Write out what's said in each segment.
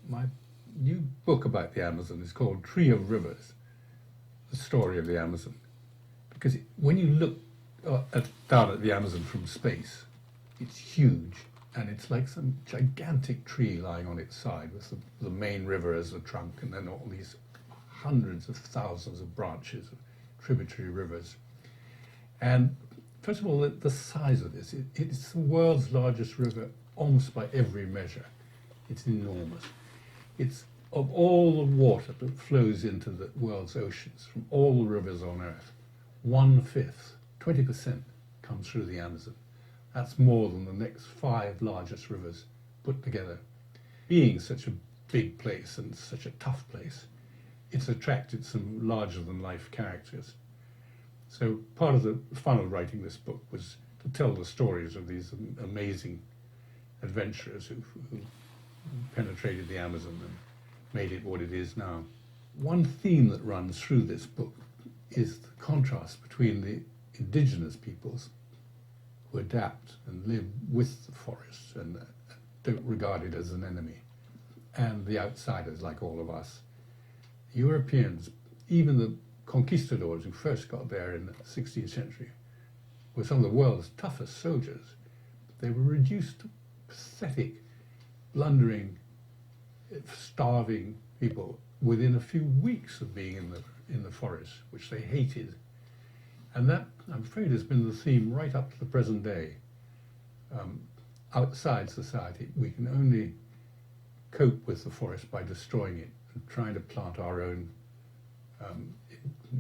my new book about the Amazon is called Tree of Rivers, the story of the Amazon. Because when you look down at the Amazon from space, it's huge, and it's like some gigantic tree lying on its side with the main river as the trunk, and then all these hundreds of thousands of branches of tributary rivers. And first of all, the size of this, it's the world's largest river almost by every measure. It's enormous. It's of all the water that flows into the world's oceans, from all the rivers on Earth, 1/5, 20% comes through the Amazon. That's more than the next 5 largest rivers put together. Being such a big place and such a tough place, it's attracted some larger-than-life characters. So part of the fun of writing this book was to tell the stories of these amazing adventurers who penetrated the Amazon and made it what it is now. One theme that runs through this book is the contrast between the indigenous peoples who adapt and live with the forests and don't regard it as an enemy, and the outsiders like all of us. Europeans, even the conquistadors who first got there in the 16th century, were some of the world's toughest soldiers. They were reduced to pathetic, blundering, starving people within a few weeks of being in the forest, which they hated. And that, I'm afraid, has been the theme right up to the present day. Outside society, we can only cope with the forest by destroying it and trying to plant our own,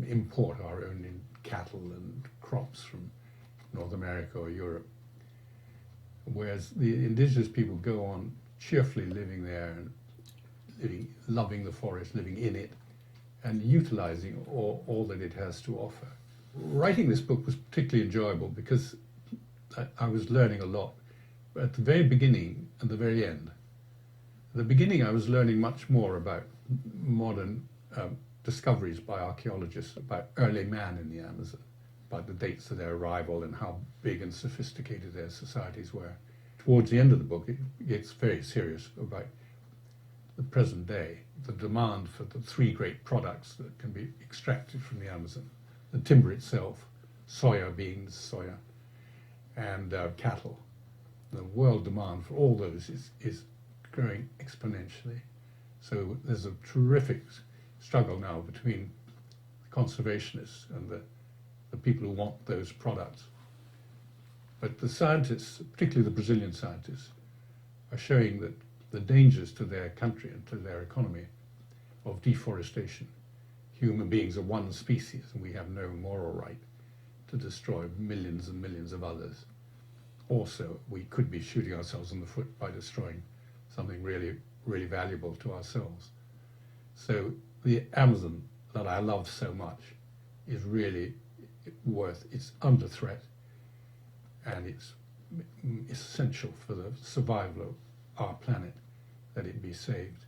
import our own cattle and crops from North America or Europe. Whereas the indigenous people go on cheerfully living there and loving the forest, living in it, and utilizing all that it has to offer. Writing this book was particularly enjoyable because I was learning a lot at the very beginning and the very end. At the beginning, I was learning much more about modern discoveries by archaeologists about early man in the Amazon, about the dates of their arrival and how big and sophisticated their societies were. Towards the end of the book, it gets very serious about the present day, the demand for the 3 great products that can be extracted from the Amazon: the timber itself, soya beans, and cattle. The world demand for all those is growing exponentially. So there's a terrific struggle now between the conservationists and the people who want those products. But the scientists, particularly the Brazilian scientists, are showing that the dangers to their country and to their economy of deforestation. Human beings are one species, and we have no moral right to destroy millions and millions of others. Also, we could be shooting ourselves in the foot by destroying something really, really valuable to ourselves. So the Amazon that I love so much is really it's under threat, and it's essential for the survival of our planet that it be saved.